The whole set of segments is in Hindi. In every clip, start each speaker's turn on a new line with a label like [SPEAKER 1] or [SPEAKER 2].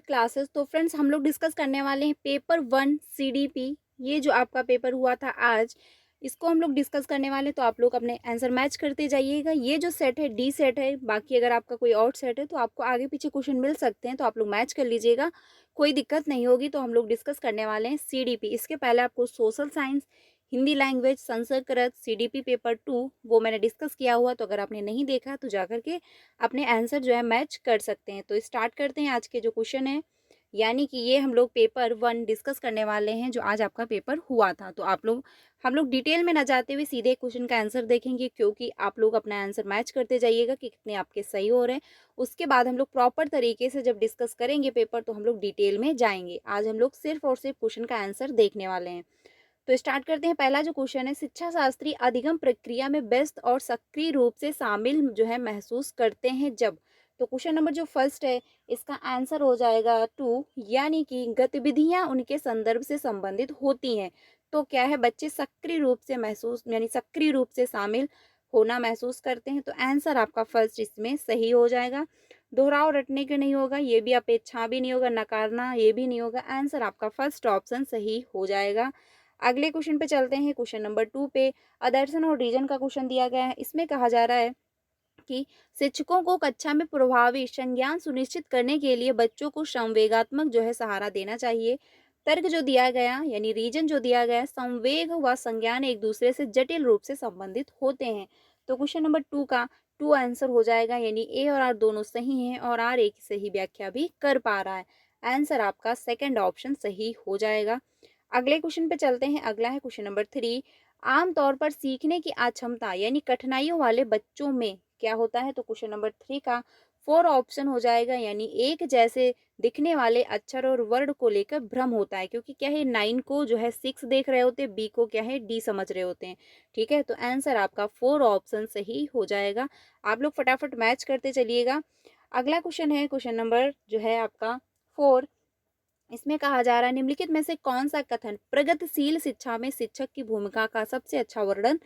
[SPEAKER 1] क्लासेस। तो फ्रेंड्स हम लोग डिस्कस करने वाले हैं पेपर 1 सीडीपी। ये जो आपका पेपर हुआ था आज, इसको हम लोग डिस्कस करने वाले हैं। तो आप लोग अपने आंसर मैच करते जाइएगा। ये जो सेट है डी सेट है, बाकी अगर आपका कोई और सेट है तो आपको आगे पीछे क्वेश्चन मिल सकते हैं, तो आप लोग मैच कर लीजिएगा, कोई दिक्कत नहीं होगी। तो हम लोग डिस्कस करने वाले हैं सीडीपी। इसके पहले आपको social science, Hindi language, Sanskrit, CDP paper 2 वो मैंने डिस्कस किया हुआ। तो अगर आपने नहीं देखा तो जाकर के अपने आंसर जो है मैच कर सकते हैं। तो स्टार्ट करते हैं आज के जो क्वेश्चन है, यानी कि ये हम लोग पेपर 1 डिस्कस करने वाले हैं जो आज आपका पेपर हुआ था। तो हम लोग डिटेल में ना जाते हुए सीधे क्वेश्चन का आंसर देखेंगे, क्योंकि आप लोग अपना आंसर मैच करते जाइएगा कि कितने आपके सही हो रहे हैं। उसके बाद हम लोग प्रॉपर तरीके से जब डिस्कस करेंगे पेपर, तो हम लोग डिटेल में जाएंगे। आज हम लोग सिर्फ और सिर्फ क्वेश्चन का आंसर देखने वाले हैं। तो स्टार्ट करते हैं। पहला जो क्वेश्चन है, शिक्षा शास्त्री अधिगम प्रक्रिया में व्यस्त और सक्रिय रूप से शामिल जो है महसूस करते हैं जब। तो क्वेश्चन नंबर जो फर्स्ट है, इसका आंसर हो जाएगा 2, यानी कि गतिविधियां उनके संदर्भ से संबंधित होती हैं। तो क्या है, बच्चे सक्रिय रूप से महसूस यानी सक्रिय रूप से शामिल होना महसूस करते हैं। तो आंसर आपका फर्स्ट इसमें सही हो जाएगा। दोहराव रटने के नहीं होगा, ये भी अपेक्षा भी नहीं होगा, नकारना ये भी नहीं होगा। आंसर आपका फर्स्ट ऑप्शन सही हो जाएगा। अगले क्वेश्चन पे चलते हैं। क्वेश्चन नंबर 2 पे अदर्शन और रीजन का क्वेश्चन दिया गया है। इसमें कहा जा रहा है कि शिक्षकों को कक्षा में प्रभावी संज्ञान सुनिश्चित करने के लिए बच्चों को संवेगात्मक जो है सहारा देना चाहिए। तर्क जो दिया गया यानी रीजन जो दिया गया, संवेग व संज्ञान एक दूसरे से जटिल रूप से संबंधित होते हैं। तो क्वेश्चन नंबर 2 का 2 आंसर हो जाएगा, यानी ए और आर दोनों सही हैं और आर एक सही व्याख्या भी कर पा रहा है। आंसर आपका सेकंड ऑप्शन सही हो जाएगा। अगले क्वेश्चन पे चलते हैं। अगला है क्वेश्चन नंबर 3। आमतौर पर सीखने की अक्षमता यानी कठिनाइयों वाले बच्चों में क्या होता है। तो क्वेश्चन नंबर 3 का 4 ऑप्शन हो जाएगा, यानी एक जैसे दिखने वाले अक्षर और वर्ण को लेकर भ्रम होता है, क्योंकि क्या है 9 को जो है 6 देख रहे होते हैं, बी को क्या है डी समझ रहे होते हैं। ठीक है, तो आंसर आपका 4 ऑप्शन सही हो जाएगा। आप लोग फटाफट मैच करते चलिएगा। अगला क्वेश्चन है क्वेश्चन नंबर जो है आपका 4। इसमें कहा जा रहा है, निम्नलिखित में से कौन सा कथन प्रगतिशील शिक्षा में शिक्षक की भूमिका का सबसे अच्छा वर्णन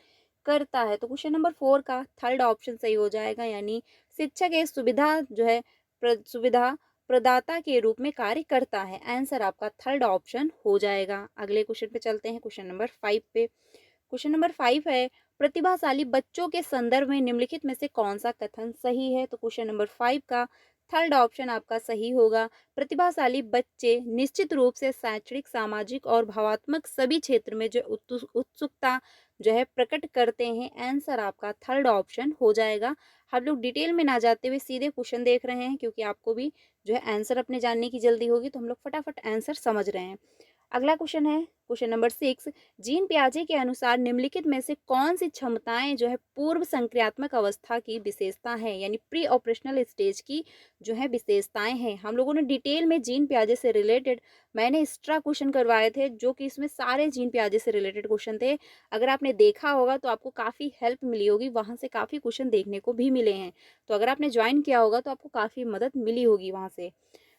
[SPEAKER 1] करता है। तो क्वेश्चन नंबर 4 का थर्ड ऑप्शन सही हो जाएगा, यानी शिक्षक एक सुविधा जो है सुविधा प्रदाता के रूप में कार्य करता है। आंसर आपका थर्ड ऑप्शन हो जाएगा। अगले क्वेश्चन पे चलते हैं, क्वेश्चन नंबर 5 पे। क्वेश्चन नंबर 5 है, प्रतिभाशाली बच्चों के संदर्भ में निम्नलिखित में से कौन सा कथन सही है। तो क्वेश्चन नंबर 5 का थर्ड ऑप्शन आपका सही होगा। प्रतिभाशाली बच्चे निश्चित रूप से शैक्षणिक, सामाजिक और भावात्मक सभी क्षेत्र में जो उत्सुकता जो है प्रकट करते हैं। आंसर आपका थर्ड ऑप्शन हो जाएगा। हम लोग डिटेल में ना जाते हुए सीधे क्वेश्चन देख रहे हैं, क्योंकि आपको भी जो है आंसर अपने जानने की जल्दी होगी, तो हम लोग फटाफट आंसर समझ रहे हैं। अगला क्वेश्चन है क्वेश्चन नंबर 6। जीन पियाजे के अनुसार निम्नलिखित में से कौन सी क्षमताएं जो है पूर्व संक्रियात्मक अवस्था की विशेषता है, यानी प्री ऑपरेशनल स्टेज की जो है विशेषताएं हैं। हम लोगों ने डिटेल में जीन पियाजे से रिलेटेड मैंने एक्स्ट्रा क्वेश्चन करवाए थे, जो कि इसमें सारे जीन पियाजे से रिलेटेड क्वेश्चन थे। अगर आपने देखा होगा तो आपको काफ़ी हेल्प मिली होगी, वहाँ से काफ़ी क्वेश्चन देखने को भी मिले हैं। तो अगर आपने ज्वाइन किया होगा तो आपको काफ़ी मदद मिली होगी वहाँ से।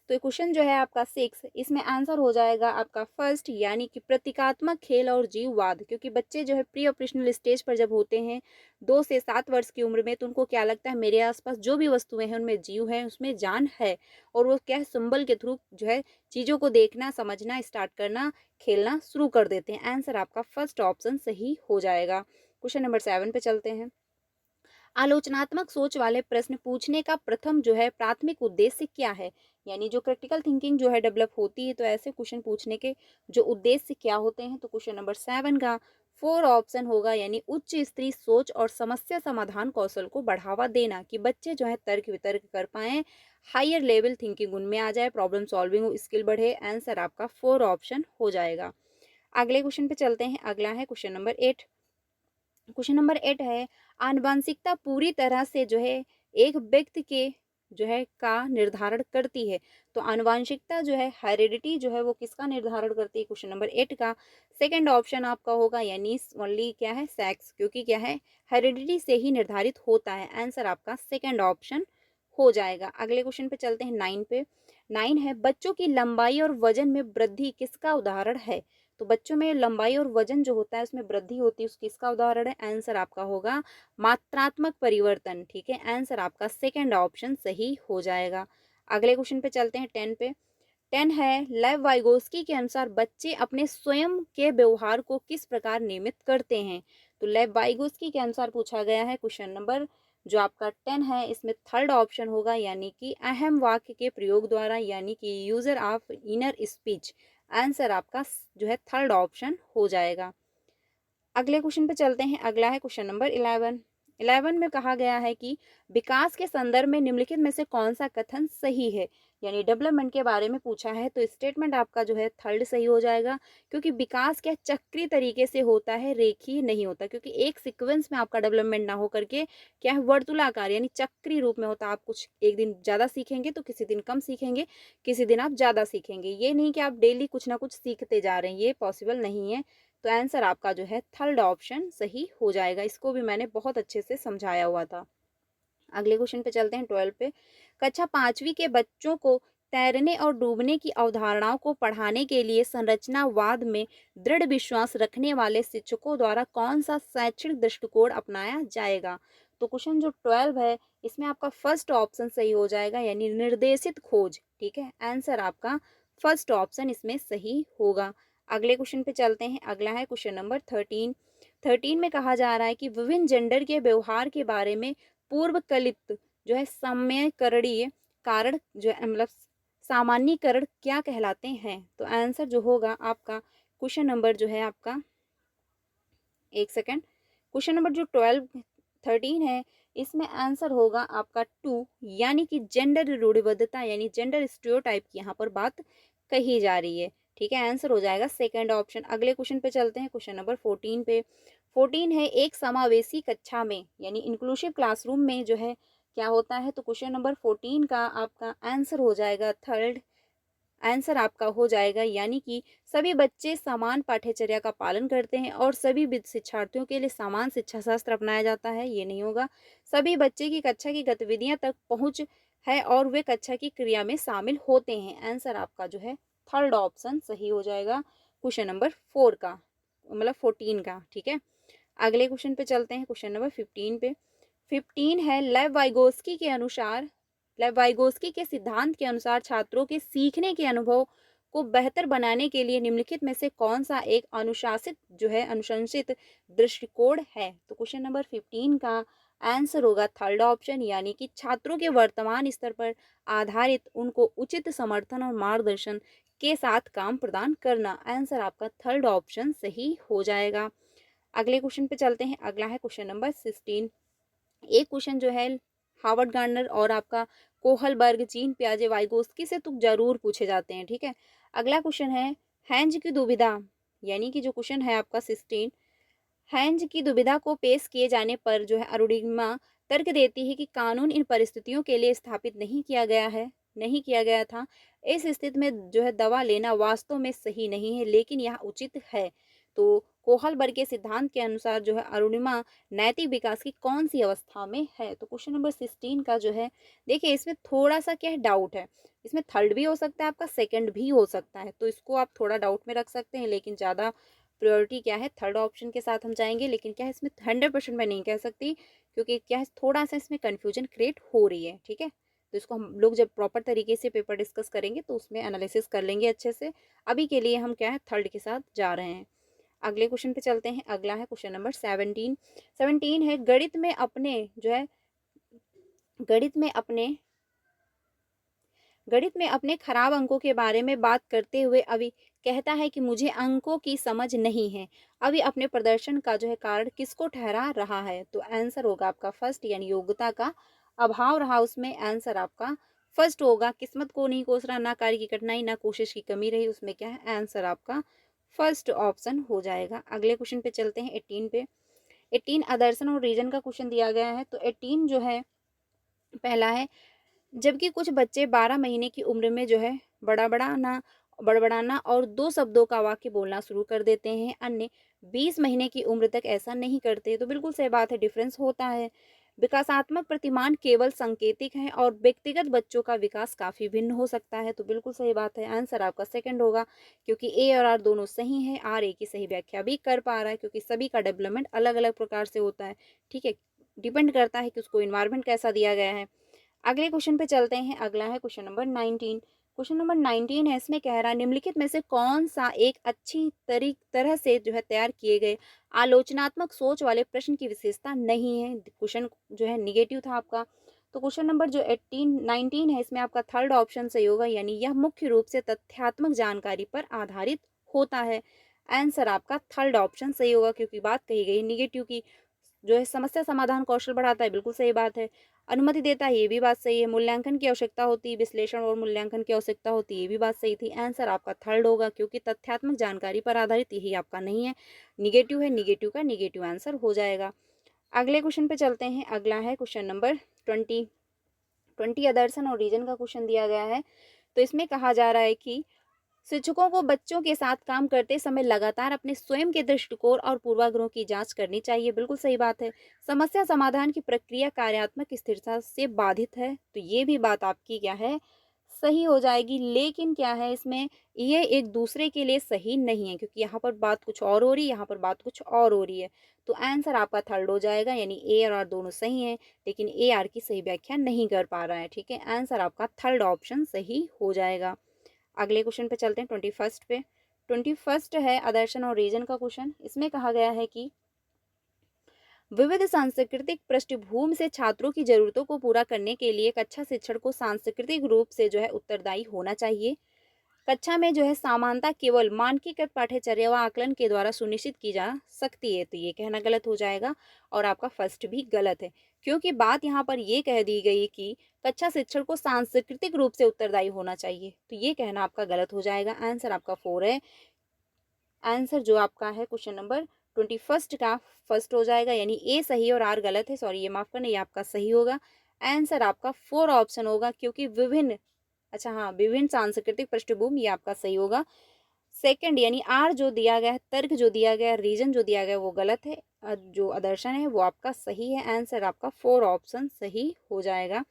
[SPEAKER 1] तो क्वेश्चन जो है आपका 6, इसमें आंसर हो जाएगा आपका फर्स्ट, यानी कि प्रतीकात्मक खेल और जीववाद। क्योंकि बच्चे जो है प्री ऑपरेशनल स्टेज पर जब होते हैं 2 से 7 वर्ष की उम्र में, तो उनको क्या लगता है मेरे आसपास जो भी वस्तुएं हैं उनमें जीव है, उसमें जान है, और वो क्या है सिंबल के थ्रू जो है चीज़ों को देखना, समझना स्टार्ट करना, खेलना शुरू कर देते हैं। आंसर आपका फर्स्ट ऑप्शन सही हो जाएगा। क्वेश्चन नंबर 7 पे चलते हैं। आलोचनात्मक सोच वाले प्रश्न पूछने का प्रथम जो है प्राथमिक उद्देश्य क्या है, यानी जो क्रिटिकल थिंकिंग जो है डेवलप होती है, तो ऐसे क्वेश्चन पूछने के जो उद्देश्य क्या होते हैं। तो क्वेश्चन नंबर 7 का 4 ऑप्शन होगा, यानी उच्च स्तरीय सोच और समस्या समाधान कौशल को बढ़ावा देना, कि बच्चे जो है तर्क वितर्क कर पाए, हायर लेवल थिंकिंग उनमें आ जाए, प्रॉब्लम सॉल्विंग स्किल बढ़े। आंसर आपका 4 ऑप्शन हो जाएगा। अगले क्वेश्चन पे चलते हैं। अगला है क्वेश्चन नंबर 8। क्वेश्चन नंबर 8 है, आनुवंशिकता पूरी तरह से जो है एक व्यक्ति के जो है का निर्धारण करती है। तो आनुवंशिकता जो है हेरिडिटी जो है वो किसका निर्धारण करती है। क्वेश्चन नंबर 8 का सेकंड ऑप्शन आपका होगा, यानी ओनली क्या है सेक्स, क्योंकि क्या है हेरिडिटी से ही निर्धारित होता है। आंसर आपका सेकंड ऑप्शन हो जाएगा। अगले क्वेश्चन पे चलते हैं 9 पे। 9 है, बच्चों की लंबाई और वजन में वृद्धि किसका उदाहरण है। तो बच्चों में लंबाई और वजन जो होता है उसमें वृद्धि होती है, उसकी किसका उदाहरण है। आंसर आपका होगा मात्रात्मक परिवर्तन। ठीक है, आंसर आपका सेकंड ऑप्शन सही हो जाएगा। अगले क्वेश्चन पे चलते हैं 10 पे। 10 है लेव वाइगोस्की के अनुसार बच्चे अपने स्वयं के व्यवहार को किस प्रकार नियमित करते हैं। तो लेव वाइगोस्की के अनुसार पूछा गया है क्वेश्चन नंबर जो आपका 10 है, इसमें थर्ड ऑप्शन होगा, यानी कि अहम वाक्य के प्रयोग द्वारा, यानी कि user of inner speech. Answer आपका जो है थर्ड ऑप्शन हो जाएगा। अगले क्वेश्चन पे चलते हैं। अगला है क्वेश्चन नंबर 11 में कहा गया है कि विकास के संदर्भ में निम्नलिखित में से कौन सा कथन सही है, यानी डेवलपमेंट के बारे में पूछा है। तो स्टेटमेंट आपका जो है थर्ड सही हो जाएगा, क्योंकि विकास क्या चक्रीय तरीके से होता है, रेखीय नहीं होता, क्योंकि एक सीक्वेंस में आपका डेवलपमेंट ना हो करके क्या है वर्तुलाकार यानी चक्रीय रूप में होता है। आप कुछ एक दिन ज़्यादा सीखेंगे तो किसी दिन कम सीखेंगे, किसी दिन आप ज़्यादा सीखेंगे, ये नहीं कि आप डेली कुछ ना कुछ सीखते जा रहे हैं, ये पॉसिबल नहीं है। तो आंसर आपका जो है थर्ड ऑप्शन सही हो जाएगा। इसको भी मैंने बहुत अच्छे से समझाया हुआ था। अगले क्वेश्चन पे चलते हैं 12 पे। कक्षा 5वीं के बच्चों को तैरने और डूबने की अवधारणाओं को पढ़ाने के लिए संरचनावाद में दृढ़ विश्वास रखने वाले शिक्षकों द्वारा कौन सा शैक्षणिक दृष्टिकोण अपनाया जाएगा। तो क्वेश्चन जो 12 है, इसमें आपका फर्स्ट ऑप्शन सही हो जाएगा, यानी निर्देशित खोज। ठीक है, आंसर आपका फर्स्ट ऑप्शन इसमें सही होगा। अगले क्वेश्चन पे चलते हैं। अगला है क्वेश्चन नंबर 13 में कहा जा रहा है कि विभिन्न जेंडर के व्यवहार के बारे में पूर्वकल्पित जो है सामान्यकरणीय कारण जो है मतलब सामान्यीकरण क्या कहलाते हैं। तो आंसर जो होगा आपका क्वेश्चन नंबर जो है आपका, एक सेकेंड, क्वेश्चन नंबर जो 13 है, इसमें आंसर होगा आपका 2, यानी कि जेंडर रूढ़िबद्धता यानी जेंडर स्टीरियोटाइप की यहाँ पर बात कही जा रही है। ठीक है, आंसर हो जाएगा सेकंड ऑप्शन। अगले क्वेश्चन पे चलते हैं, क्वेश्चन नंबर 14 पे। 14 है एक समावेशी कक्षा में यानी इंक्लूसिव क्लासरूम में जो है क्या होता है। तो क्वेश्चन नंबर 14 का आपका आंसर हो जाएगा थर्ड, आंसर आपका हो जाएगा, यानी कि सभी बच्चे समान पाठ्यचर्या का पालन करते हैं और सभी शिक्षार्थियों के लिए समान शिक्षा शास्त्र अपनाया जाता है, ये नहीं होगा। सभी बच्चे की कक्षा की गतिविधियां तक पहुंच है और वे कक्षा की क्रिया में शामिल होते हैं। आंसर आपका जो है थर्ड ऑप्शन सही हो जाएगा क्वेश्चन नंबर 4 का, मतलब 14 का। ठीक है, अगले क्वेश्चन पे चलते हैं, क्वेश्चन नंबर 15 पे। 15 है लेव वाइगोस्की के सिद्धांत के अनुसार छात्रों के सीखने के अनुभव को बेहतर बनाने के लिए निम्नलिखित में से कौन सा एक अनुशंसित दृष्टिकोण है। तो क्वेश्चन नंबर 15 का आंसर होगा थर्ड ऑप्शन, यानी कि छात्रों के वर्तमान स्तर पर आधारित उनको उचित समर्थन और मार्गदर्शन के साथ काम प्रदान करना। आंसर आपका थर्ड ऑप्शन सही हो जाएगा। अगले क्वेश्चन पे चलते हैं। अगला है क्वेश्चन नंबर 16। एक क्वेश्चन जो है हार्वर्ड गार्डनर और आपका कोहलबर्ग, जीन पियाजे, वाइगोस्की से तो जरूर पूछे जाते हैं। ठीक है, अगला क्वेश्चन है हैंज की दुविधा, यानी कि जो क्वेश्चन है आपका 16, हैंज की दुविधा को पेश किए जाने पर जो है अरुणिमा तर्क देती है कि कानून इन परिस्थितियों के लिए स्थापित नहीं किया गया था। इस स्थिति में जो है दवा लेना वास्तव में सही नहीं है, लेकिन यह उचित है। तो कोहलबर्ग के सिद्धांत के अनुसार जो है अरुणिमा नैतिक विकास की कौन सी अवस्था में है। तो क्वेश्चन नंबर 16 का जो है, देखिए इसमें थोड़ा सा क्या है डाउट है, इसमें थर्ड भी हो सकता है आपका, सेकंड भी हो सकता है, तो इसको आप थोड़ा डाउट में रख सकते हैं, लेकिन ज़्यादा प्रायोरिटी क्या है थर्ड ऑप्शन के साथ हम जाएंगे। लेकिन क्या है इसमें 100% मैं नहीं कह सकती, क्योंकि क्या है थोड़ा सा इसमें कन्फ्यूजन क्रिएट हो रही है। ठीक है, तो इसको हम लोग जब प्रॉपर तरीके से पेपर डिस्कस करेंगे तो उसमें एनालिसिस कर लेंगे अच्छे से। अभी के लिए हम क्या है थर्ड के साथ जा रहे हैं। अगले क्वेश्चन पे चलते हैं। अगला है क्वेश्चन नंबर 17 है गणित में अपने गणित में अपने खराब अंकों के बारे में बात करते हुए अभी कहता है कि मुझे अंकों की समझ नहीं है। अभी अपने प्रदर्शन का जो है कारण किसको ठहरा रहा है। तो आंसर होगा आपका फर्स्ट, यानी योग्यता का अभाव रहा उसमें। आंसर आपका फर्स्ट होगा। किस्मत को नहीं कोस रहा, ना कार्य की कठिनाई, ना कोशिश की कमी रही, उसमें क्या है आंसर आपका फर्स्ट ऑप्शन हो जाएगा। अगले क्वेश्चन पे चलते हैं 18 पे। 18 आदर्शन और रीजन का क्वेश्चन दिया गया है। तो 18 जो है पहला है, जबकि कुछ बच्चे 12 महीने की उम्र में जो है बड़बड़ाना और दो शब्दों का वाक्य बोलना शुरू कर देते हैं, अन्य 20 महीने की उम्र तक ऐसा नहीं करते। तो बिल्कुल सही बात है, डिफरेंस होता है। विकासात्मक प्रतिमान केवल सांकेतिक हैं और व्यक्तिगत बच्चों का विकास काफी भिन्न हो सकता है। तो बिल्कुल सही बात है, आंसर आपका सेकंड होगा, क्योंकि ए और आर दोनों सही हैं। आर ए की सही व्याख्या भी कर पा रहा है, क्योंकि सभी का डेवलपमेंट अलग अलग प्रकार से होता है। ठीक है, डिपेंड करता है कि उसको इन्वायरमेंट कैसा दिया गया है। अगले क्वेश्चन पे चलते हैं। अगला है क्वेश्चन नंबर 19। क्वेश्चन नंबर 19 है, इसमें कह रहा है निम्नलिखित में से कौन सा एक अच्छी तरह से जो है तैयार किए गए आलोचनात्मक सोच वाले प्रश्न की विशेषता नहीं है। क्वेश्चन जो है निगेटिव था आपका। तो क्वेश्चन नंबर जो 19 है, इसमें आपका थर्ड ऑप्शन सही होगा, यानी यह मुख्य रूप से तथ्यात्मक जानकारी पर आधारित होता है। आंसर आपका थर्ड ऑप्शन सही होगा, क्योंकि बात कही गई निगेटिव की जो है समस्या समाधान कौशल बढ़ाता है, बिल्कुल सही बात है। अनुमति देता है, ये भी बात सही है। मूल्यांकन की आवश्यकता होती है, विश्लेषण और मूल्यांकन की आवश्यकता होती है, ये भी बात सही थी। आंसर आपका थर्ड होगा, क्योंकि तथ्यात्मक जानकारी पर आधारित यही आपका नहीं है, निगेटिव है। निगेटिव का निगेटिव आंसर हो जाएगा। अगले क्वेश्चन पे चलते हैं। अगला है क्वेश्चन नंबर 20 अदर्शन और रीजन का क्वेश्चन दिया गया है। तो इसमें कहा जा रहा है कि शिक्षकों को बच्चों के साथ काम करते समय लगातार अपने स्वयं के दृष्टिकोण और पूर्वाग्रहों की जांच करनी चाहिए, बिल्कुल सही बात है। समस्या समाधान की प्रक्रिया कार्यात्मक स्थिरता से बाधित है, तो ये भी बात आपकी क्या है, सही हो जाएगी। लेकिन क्या है इसमें, ये एक दूसरे के लिए सही नहीं है, क्योंकि यहाँ पर बात कुछ और हो रही है, यहाँ पर बात कुछ और हो रही है। तो आंसर आपका थर्ड हो जाएगा, यानी ए और आर दोनों सही हैं, लेकिन ए आर की सही व्याख्या नहीं कर पा रहा है। ठीक है, आंसर आपका थर्ड ऑप्शन सही हो जाएगा। अगले क्वेश्चन पे चलते हैं 21 पे। 21 है आदर्शन और रीजन का क्वेश्चन। इसमें कहा गया है कि विविध सांस्कृतिक पृष्ठभूमि से छात्रों की जरूरतों को पूरा करने के लिए कक्षा शिक्षण को सांस्कृतिक रूप से जो है उत्तरदायी होना चाहिए। कक्षा में जो है समानता केवल मानकीकृत पाठ्यचर्या व आकलन के द्वारा सुनिश्चित की जा सकती है, तो ये कहना गलत हो जाएगा और आपका फर्स्ट भी गलत है, क्योंकि बात यहाँ पर ये कह दी गई कि कक्षा शिक्षण को सांस्कृतिक रूप से उत्तरदायी होना चाहिए, तो ये कहना आपका गलत हो जाएगा। आंसर आपका 4 है। आंसर जो आपका है क्वेश्चन नंबर 21 का फर्स्ट हो जाएगा, यानी ए सही और आर गलत है। सॉरी, ये माफ करना, ये आपका सही होगा। आंसर आपका 4 ऑप्शन होगा, क्योंकि विभिन्न, अच्छा हाँ, विभिन्न सांस्कृतिक पृष्ठभूमि, ये आपका सही होगा। सेकंड यानी आर जो दिया गया है, तर्क जो दिया गया है, रीजन जो दिया गया है, वो गलत है। जो आदर्शन है वो आपका सही है। आंसर आपका 4 ऑप्शन सही हो जाएगा।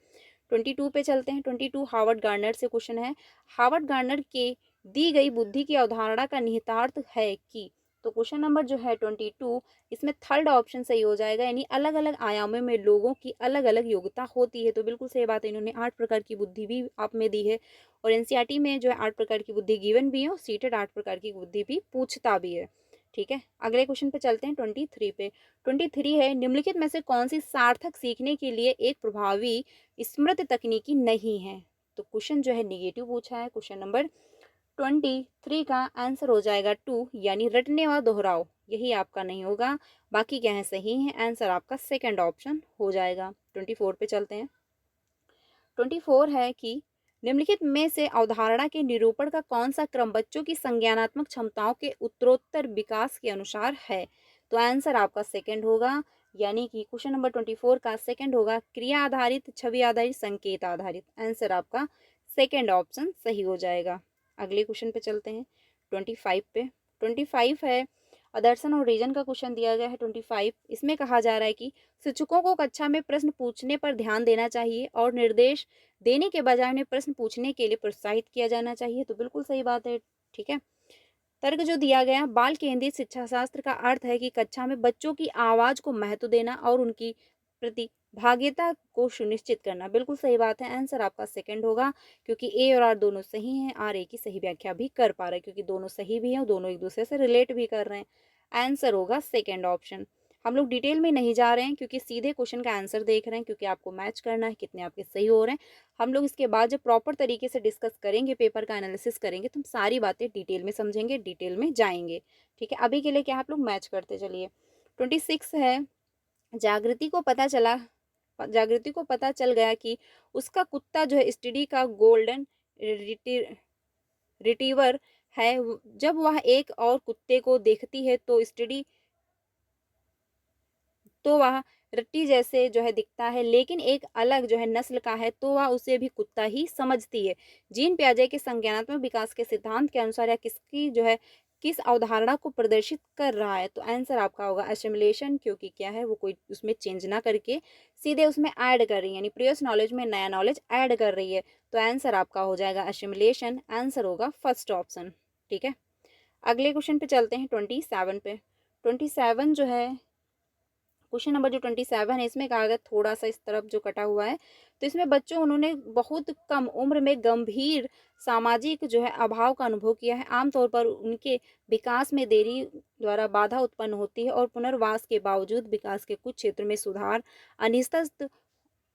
[SPEAKER 1] 22 पे चलते हैं। 22 हार्वर्ड गार्डनर से क्वेश्चन है। हार्वर्ड गार्डनर के दी गई बुद्धि की अवधारणा का निहितार्थ है कि, तो क्वेश्चन नंबर जो है 22, इसमें थर्ड ऑप्शन सही हो जाएगा, यानी अलग अलग आयामों में लोगों की अलग अलग योग्यता होती है, तो बिल्कुल सही बात है। इन्होंने 8 प्रकार की बुद्धि भी आप में दी है, और एनसीईआरटी में जो है 8 प्रकार की बुद्धि गिवन भी है, और सीटेड 8 प्रकार की बुद्धि भी पूछता भी है। ठीक है, अगले क्वेश्चन पे चलते हैं 23 पे। 23 है, निम्नलिखित में से कौन सी सार्थक सीखने के लिए एक प्रभावी स्मृति तकनीकी नहीं है। तो क्वेश्चन जो है निगेटिव पूछा है। क्वेश्चन नंबर 23 का आंसर हो जाएगा 2, यानी रटने व दोहराओ, यही आपका नहीं होगा, बाकी क्या है सही है। आंसर आपका सेकंड ऑप्शन हो जाएगा। 24 पे चलते हैं। 24 है कि निम्नलिखित में से अवधारणा के निरूपण का कौन सा क्रम बच्चों की संज्ञानात्मक क्षमताओं के उत्तरोत्तर विकास के अनुसार है। तो आंसर आपका सेकंड होगा, यानी कि क्वेश्चन नंबर 24 का सेकंड होगा, क्रिया आधारित, छवि आधारित, संकेत आधारित। आंसर आपका सेकंड ऑप्शन सही हो जाएगा। अगले क्वेश्चन पे चलते हैं 25 पे। 25 है आदर्शन और रीजन का क्वेश्चन दिया गया है 25। इसमें कहा जा रहा है कि शिक्षकों को कक्षा में प्रश्न पूछने पर ध्यान देना चाहिए और निर्देश देने के बजाय उन्हें प्रश्न पूछने के लिए प्रोत्साहित किया जाना चाहिए, तो बिल्कुल सही बात है। ठीक है, तर्क जो दिया गया, बाल केंद्रित शिक्षा शास्त्र का अर्थ है कि कक्षा में बच्चों की आवाज को महत्व देना और उनकी प्रतिभागिता को सुनिश्चित करना, बिल्कुल सही बात है। आंसर आपका सेकंड होगा, क्योंकि ए और आर दोनों सही हैं, आर ए की सही व्याख्या भी कर पा रहे हैं, क्योंकि दोनों सही भी हैं और दोनों एक दूसरे से रिलेट भी कर रहे हैं। आंसर होगा सेकेंड ऑप्शन। हम लोग डिटेल में नहीं जा रहे हैं, क्योंकि सीधे क्वेश्चन का आंसर देख रहे हैं, क्योंकि आपको मैच करना है कितने आपके सही हो रहे हैं। हम लोग इसके बाद जब प्रॉपर तरीके से डिस्कस करेंगे, पेपर का एनालिसिस करेंगे, तो हम सारी बातें डिटेल में समझेंगे, डिटेल में जाएंगे। ठीक है, अभी के लिए क्या आप लोग मैच करते चलिए। 26 है, जागृति को पता चल गया कि उसका कुत्ता जो है स्टडी का गोल्डन रिटीवर है। जब वह एक और कुत्ते को देखती है तो वह रट्टी जैसे जो है दिखता है, लेकिन एक अलग जो है नस्ल का है, तो वह उसे भी कुत्ता ही समझती है। जीन पियाजे के संज्ञानात्मक विकास के सिद्धांत के अनुसार यह किस अवधारणा को प्रदर्शित कर रहा है। तो आंसर आपका होगा असिमिलेशन, क्योंकि क्या है वो कोई उसमें चेंज ना करके सीधे उसमें ऐड कर रही है, यानी प्रीवियस नॉलेज में नया नॉलेज ऐड कर रही है। तो आंसर आपका हो जाएगा असिमिलेशन। आंसर होगा फर्स्ट ऑप्शन। ठीक है, अगले क्वेश्चन पे चलते हैं 27 पे। 27 जो है क्वेश्चन नंबर जो 27 है, इसमें कहा गया, थोड़ा सा इस तरफ जो कटा हुआ है, तो इसमें बच्चों उन्होंने बहुत कम उम्र में गंभीर सामाजिक जो है अभाव का अनुभव किया है। आमतौर पर उनके विकास में देरी द्वारा बाधा उत्पन्न होती है और पुनर्वास के बावजूद विकास के कुछ क्षेत्र में सुधार अनिस्तस्त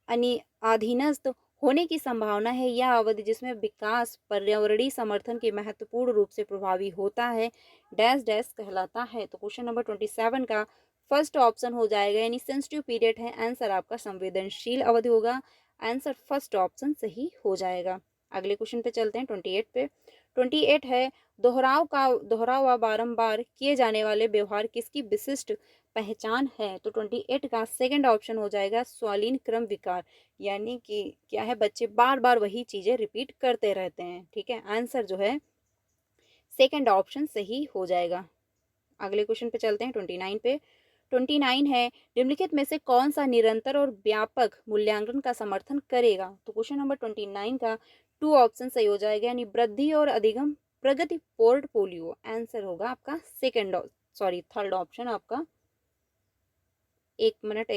[SPEAKER 1] अधीनस्थ होने की संभावना है। यह अवधि जिसमें विकास पर्यावरणीय समर्थन के महत्वपूर्ण रूप से प्रभावी होता है डैश डैश कहलाता है। तो क्वेश्चन नंबर 27 का फर्स्ट ऑप्शन हो जाएगा, यानी सेंसिटिव पीरियड है। आंसर आपका संवेदनशील अवधि होगा। आंसर फर्स्ट ऑप्शन सही हो जाएगा। अगले क्वेश्चन पे चलते हैं 28 पे। 28 है, दोहराव व बारंबार किए जाने वाले व्यवहार किसकी विशिष्ट पहचान है। तो 28 का सेकंड ऑप्शन हो जाएगा स्वालीन क्रम विकार, यानी कि क्या है, बच्चे बार बार वही चीजें रिपीट करते रहते हैं। ठीक है, आंसर जो है सेकंड ऑप्शन सही हो जाएगा। अगले क्वेश्चन पे चलते हैं 29 पे। 29 है, निम्नलिखित में से कौन सा निरंतर और व्यापक मूल्यांकन का समर्थन करेगा। तो क्वेश्चन नंबर 29 का टू ऑप्शन सही हो जाएगा, यानी वृद्धि और अधिगम प्रगति पोर्टफोलियो। आंसर होगा आपका थर्ड ऑप्शन आपका। एक मिनट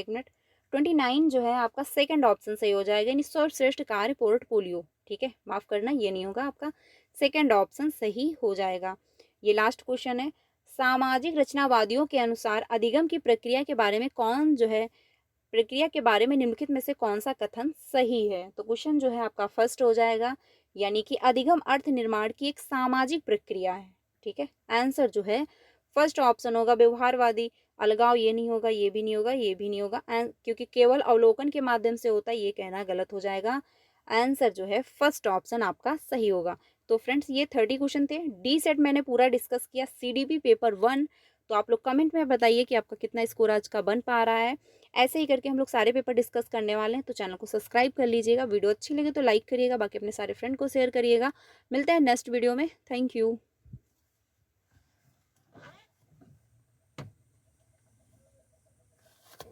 [SPEAKER 1] 29 जो है आपका सेकंड ऑप्शन सही हो जाएगा, यानी सर्वश्रेष्ठ कार्य पोर्टफोलियो। ठीक है, माफ करना, ये नहीं होगा आपका, सेकंड ऑप्शन सही हो जाएगा। ये लास्ट क्वेश्चन है, सामाजिक रचनावादियों के अनुसार अधिगम की प्रक्रिया के बारे में निम्नलिखित में से कौन सा कथन सही है। तो क्वेश्चन जो है आपका फर्स्ट हो जाएगा, यानी कि अधिगम अर्थ निर्माण की एक सामाजिक प्रक्रिया है। ठीक है, आंसर जो है फर्स्ट ऑप्शन होगा व्यवहारवादी। अलगाव ये नहीं होगा, ये भी नहीं होगा, ये भी नहीं होगा, क्योंकि केवल अवलोकन के माध्यम से होता है, ये कहना गलत हो जाएगा। आंसर जो है फर्स्ट ऑप्शन आपका सही होगा। तो फ्रेंड्स ये 30 क्वेश्चन थे। डी सेट मैंने पूरा डिस्कस किया, सीडीपी पेपर 1। तो आप लोग कमेंट में बताइए कि आपका कितना स्कोर आज का बन पा रहा है। ऐसे ही करके हम लोग सारे पेपर डिस्कस करने वाले हैं, तो चैनल को सब्सक्राइब कर लीजिएगा। वीडियो अच्छी लगे तो लाइक करिएगा, बाकी अपने सारे फ्रेंड को शेयर करिएगा। मिलते हैं नेक्स्ट वीडियो में। Thank you.